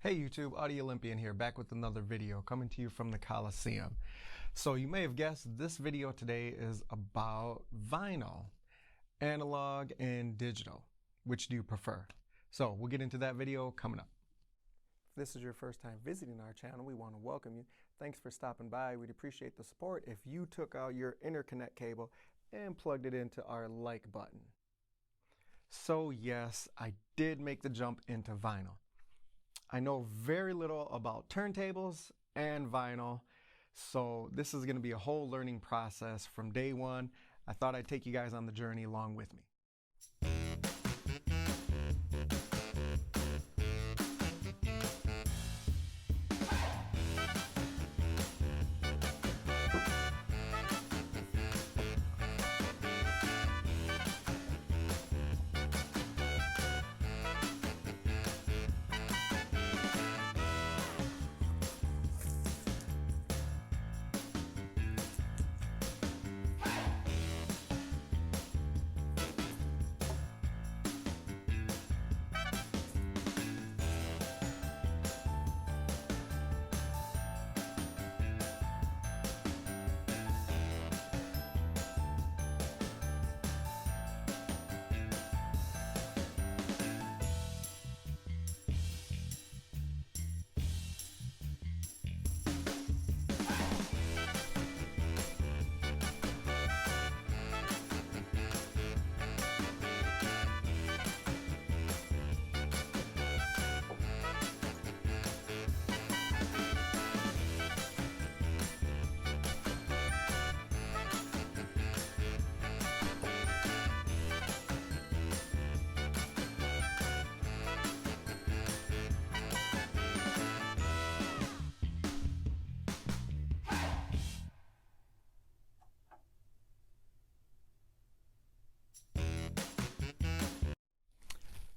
Hey YouTube, Audio-Olympian here, back with another video coming to you from the Coliseum. So you may have guessed this video today is about vinyl, analog and digital. Which do you prefer? So we'll get into that video coming up. If this is your first time visiting our channel, we want to welcome you. Thanks for stopping by. We'd appreciate the support if you took out your interconnect cable and plugged it into our like button. So yes, I did make the jump into vinyl. I know very little about turntables and vinyl, so this is going to be a whole learning process from day one. I thought I'd take you guys on the journey along with me.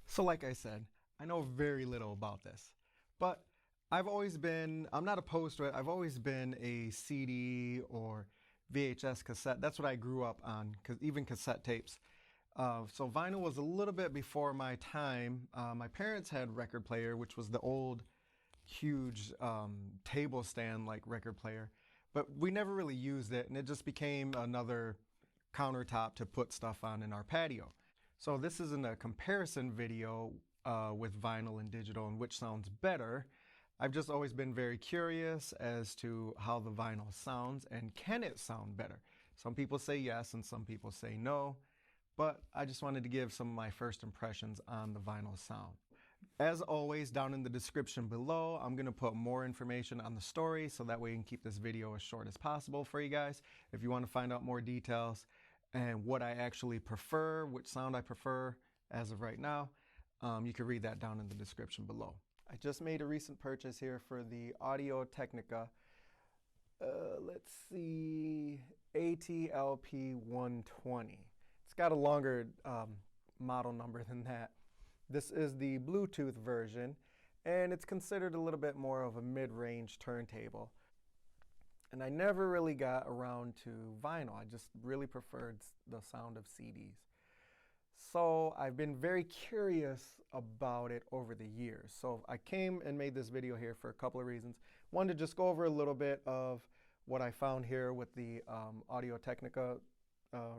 So like I said, I know very little about this, but I'm not opposed to it. I've always been a CD or VHS cassette. That's what I grew up on, even cassette tapes. So vinyl was a little bit before my time. My parents had record player, which was the old, huge table stand like record player, but we never really used it, and it just became another countertop to put stuff on in our patio. So this isn't a comparison video with vinyl and digital and which sounds better. I've just always been very curious as to how the vinyl sounds and can it sound better. Some people say yes and some people say no, but I just wanted to give some of my first impressions on the vinyl sound. As always, down in the description below, I'm going to put more information on the story so that way you can keep this video as short as possible for you guys. If you want to find out more details and what I actually prefer, which sound I prefer as of right now, you can read that down in the description below. I just made a recent purchase here for the Audio-Technica, let's see, ATLP120. It's got a longer model number than that. This is the Bluetooth version, and it's considered a little bit more of a mid-range turntable. And I never really got around to vinyl. I just really preferred the sound of CDs. So I've been very curious about it over the years. So I came and made this video here for a couple of reasons. One, to just go over a little bit of what I found here with the Audio-Technica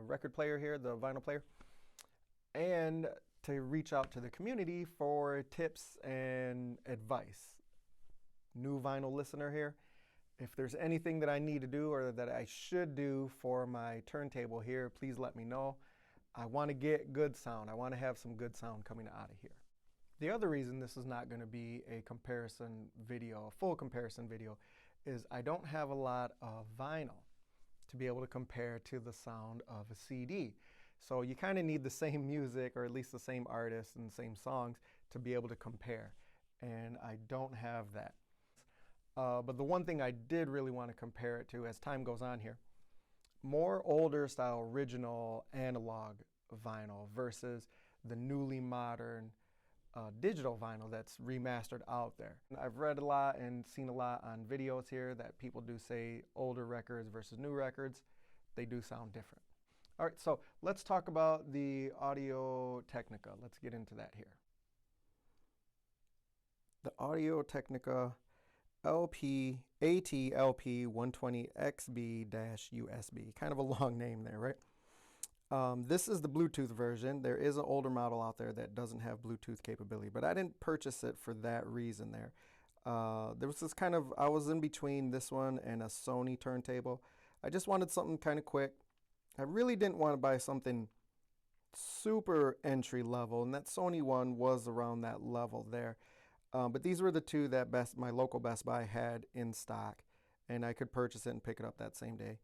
record player here, the vinyl player, and to reach out to the community for tips and advice. New vinyl listener here. If there's anything that I need to do or that I should do for my turntable here, please let me know. I want to get good sound. I want to have some good sound coming out of here. The other reason this is not going to be a comparison video, a full comparison video, is I don't have a lot of vinyl to be able to compare to the sound of a CD. So you kind of need the same music, or at least the same artists and the same songs, to be able to compare. And I don't have that. But the one thing I did really want to compare it to as time goes on here, more older style original analog vinyl versus the newly modern digital vinyl that's remastered out there. I've read a lot and seen a lot on videos here that people do say older records versus new records, they do sound different. All right, so let's talk about the Audio-Technica. Let's get into that here. the Audio-Technica ATLP120XBT-USB. Kind of a long name there, right? This is the Bluetooth version. There is an older model out there that doesn't have Bluetooth capability, but I didn't purchase it for that reason there. There was this kind of, I was in between this one and a Sony turntable. I just wanted something kind of quick. I really didn't want to buy something super entry level, and that Sony one was around that level there. But these were the two that my local Best Buy had in stock, and I could purchase it and pick it up that same day.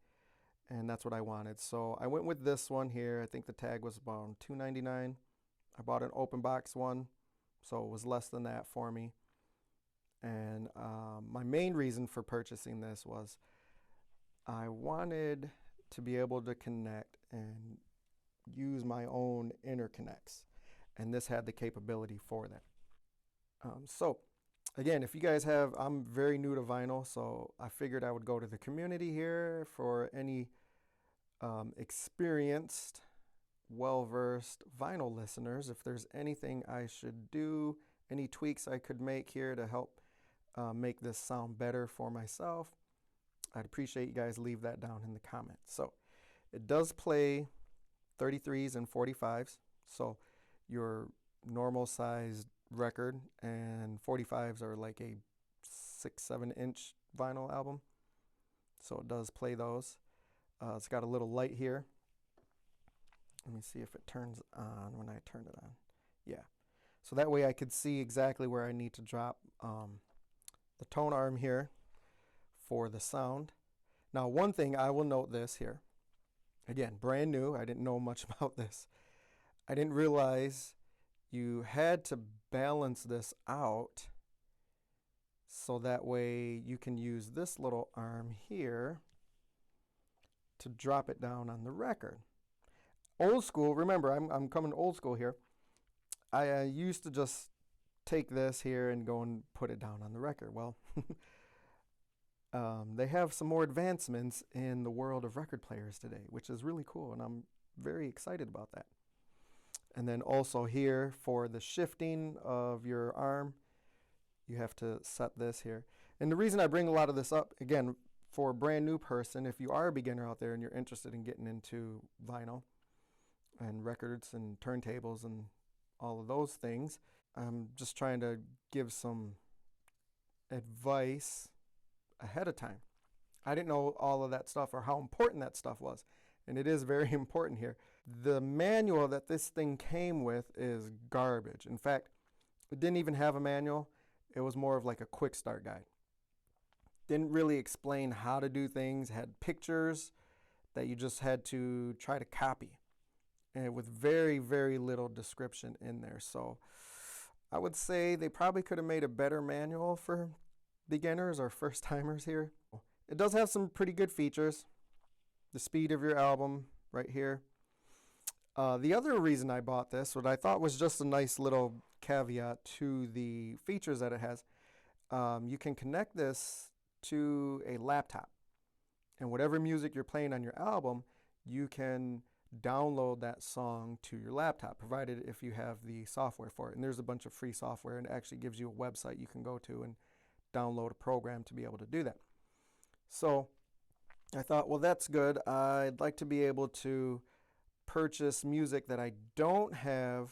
And that's what I wanted. So I went with this one here. I think the tag was about $2.99. I bought an open box one, so it was less than that for me. And my main reason for purchasing this was I wanted to be able to connect and use my own interconnects. And this had the capability for that. So again, if you guys have, I'm very new to vinyl, so I figured I would go to the community here for any experienced, well-versed vinyl listeners. If there's anything I should do, any tweaks I could make here to help make this sound better for myself, I'd appreciate you guys leave that down in the comments. So it does play 33s and 45s, so your normal sized record, and 45s are like a 6-7 inch vinyl album, so it does play those. It's got a little light here. Let me see if it turns on when I turn it on. Yeah, so that way I could see exactly where I need to drop the tone arm here for the sound. Now, one thing I will note this here, again, brand new, I didn't know much about this. I didn't realize you had to balance this out so that way you can use this little arm here to drop it down on the record. Old school, remember, I'm coming old school here. I used to just take this here and go and put it down on the record. Well, they have some more advancements in the world of record players today, which is really cool, and I'm very excited about that. And then also here for the shifting of your arm, you have to set this here. And the reason I bring a lot of this up, again, for a brand new person, if you are a beginner out there and you're interested in getting into vinyl and records and turntables and all of those things, I'm just trying to give some advice ahead of time. I didn't know all of that stuff or how important that stuff was, and it is very important here. The manual that this thing came with is garbage. In fact, it didn't even have a manual. It was more of like a quick start guide. Didn't really explain how to do things, had pictures that you just had to try to copy, and with very, very little description in there. So I would say they probably could have made a better manual for beginners or first timers here. It does have some pretty good features. The speed of your album right here. The other reason I bought this, what I thought was just a nice little caveat to the features that it has, you can connect this to a laptop, and whatever music you're playing on your album, you can download that song to your laptop, provided if you have the software for it. And there's a bunch of free software, and it actually gives you a website you can go to and download a program to be able to do that. So I thought, well, that's good. I'd like to be able to purchase music that I don't have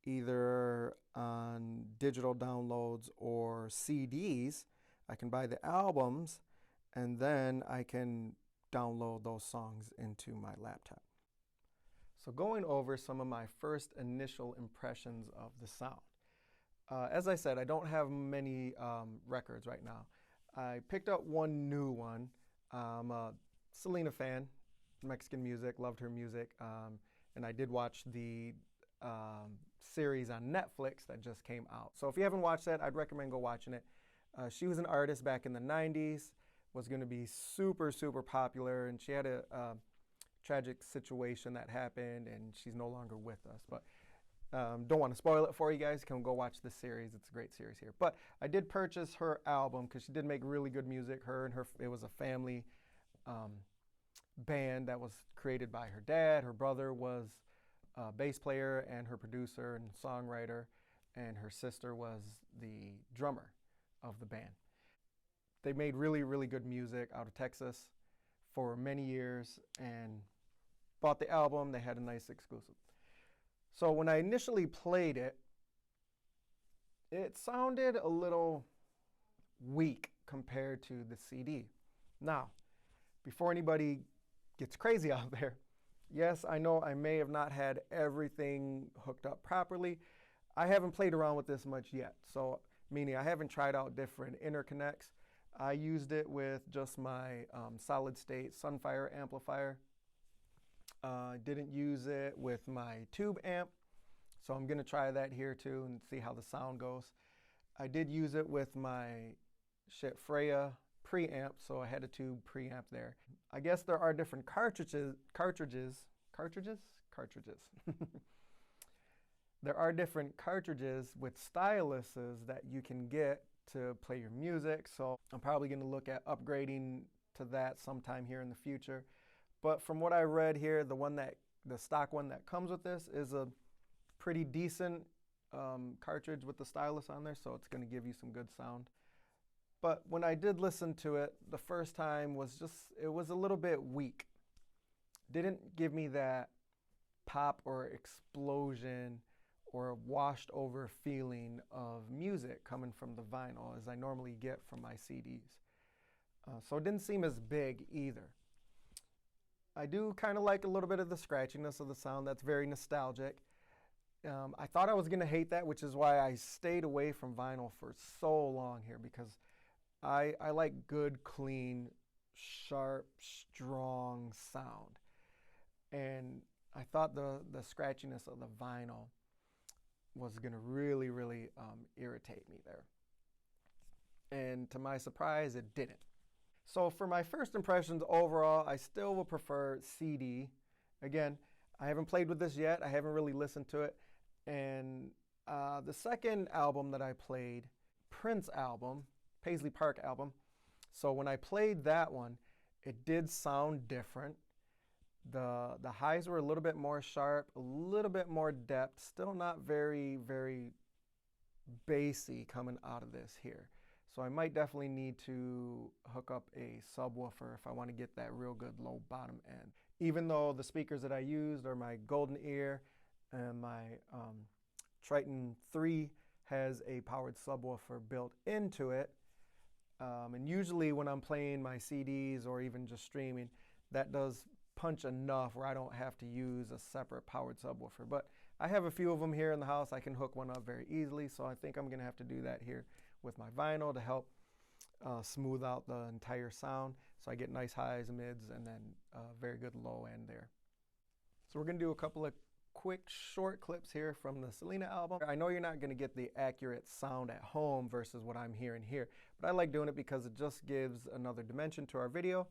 either on digital downloads or CDs. I can buy the albums, and then I can download those songs into my laptop. So going over some of my first initial impressions of the sound. As I said, I don't have many records right now. I picked up one new one. I'm a Selena fan, Mexican music, loved her music, and I did watch the series on Netflix that just came out. So if you haven't watched that, I'd recommend go watching it. She was an artist back in the 90s, was going to be super, super popular, and she had a tragic situation that happened, and she's no longer with us. But don't want to spoil it for you guys. Come go watch this series. It's a great series here. But I did purchase her album because she did make really good music. It was a family band that was created by her dad. Her brother was a bass player and her producer and songwriter. and her sister was the drummer of the band. They made really, really good music out of Texas for many years, and bought the album. They had a nice exclusive. So when I initially played it, it sounded a little weak compared to the CD. Now, before anybody gets crazy out there, yes, I know I may have not had everything hooked up properly. I haven't played around with this much yet, so meaning I haven't tried out different interconnects. I used it with just my solid state Sunfire amplifier. Didn't use it with my tube amp, so I'm going to try that here too and see how the sound goes. I did use it with my Freya preamp, so I had a tube preamp there. I guess there are different cartridges. There are different cartridges with styluses that you can get to play your music, so I'm probably going to look at upgrading to that sometime here in the future. But from what I read here, the stock one that comes with this is a pretty decent cartridge with the stylus on there, so it's going to give you some good sound. But when I did listen to it, the first time it was a little bit weak. Didn't give me that pop or explosion or washed over feeling of music coming from the vinyl as I normally get from my CDs. So it didn't seem as big either. I do kind of like a little bit of the scratchiness of the sound. That's very nostalgic. I thought I was going to hate that, which is why I stayed away from vinyl for so long here, because I like good, clean, sharp, strong sound. And I thought the scratchiness of the vinyl was going to really, really irritate me there. And to my surprise, it didn't. So for my first impressions overall, I still will prefer CD. Again, I haven't played with this yet. I haven't really listened to it. And the second album that I played, Prince album, Paisley Park album. So when I played that one, it did sound different. The highs were a little bit more sharp, a little bit more depth, still not very, very bassy coming out of this here. So I might definitely need to hook up a subwoofer if I want to get that real good low bottom end. Even though the speakers that I used are my Golden Ear and my Triton 3 has a powered subwoofer built into it. And usually when I'm playing my CDs or even just streaming, that does punch enough where I don't have to use a separate powered subwoofer. But I have a few of them here in the house. I can hook one up very easily, so I think I'm going to have to do that here with my vinyl to help smooth out the entire sound, so I get nice highs, mids, and then very good low end there. So we're going to do a couple of quick short clips here from the Selena album. I know you're not going to get the accurate sound at home versus what I'm hearing here, but I like doing it because it just gives another dimension to our video,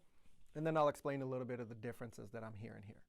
and then I'll explain a little bit of the differences that I'm hearing here.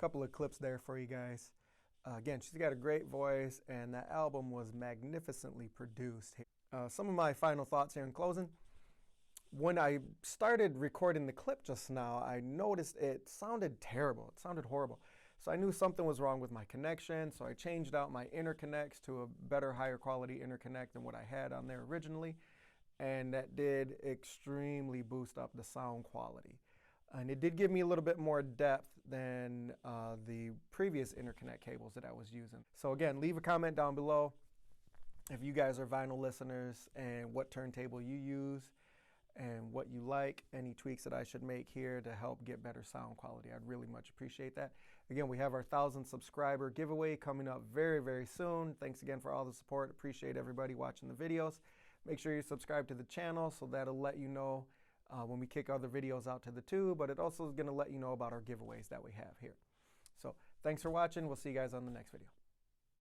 Couple of clips there for you guys. Again, she's got a great voice, and that album was magnificently produced. Some of my final thoughts here in closing. When I started recording the clip just now, I noticed it sounded terrible. It sounded horrible. So I knew something was wrong with my connection, so I changed out my interconnects to a better, higher quality interconnect than what I had on there originally, and that did extremely boost up the sound quality. And it did give me a little bit more depth than the previous interconnect cables that I was using. So again, leave a comment down below if you guys are vinyl listeners and what turntable you use and what you like, any tweaks that I should make here to help get better sound quality. I'd really much appreciate that. Again, we have our 1,000 subscriber giveaway coming up very, very soon. Thanks again for all the support. Appreciate everybody watching the videos. Make sure you subscribe to the channel so that'll let you know when we kick other videos out to the tube, but it also is going to let you know about our giveaways that we have here. So thanks for watching. We'll see you guys on the next video.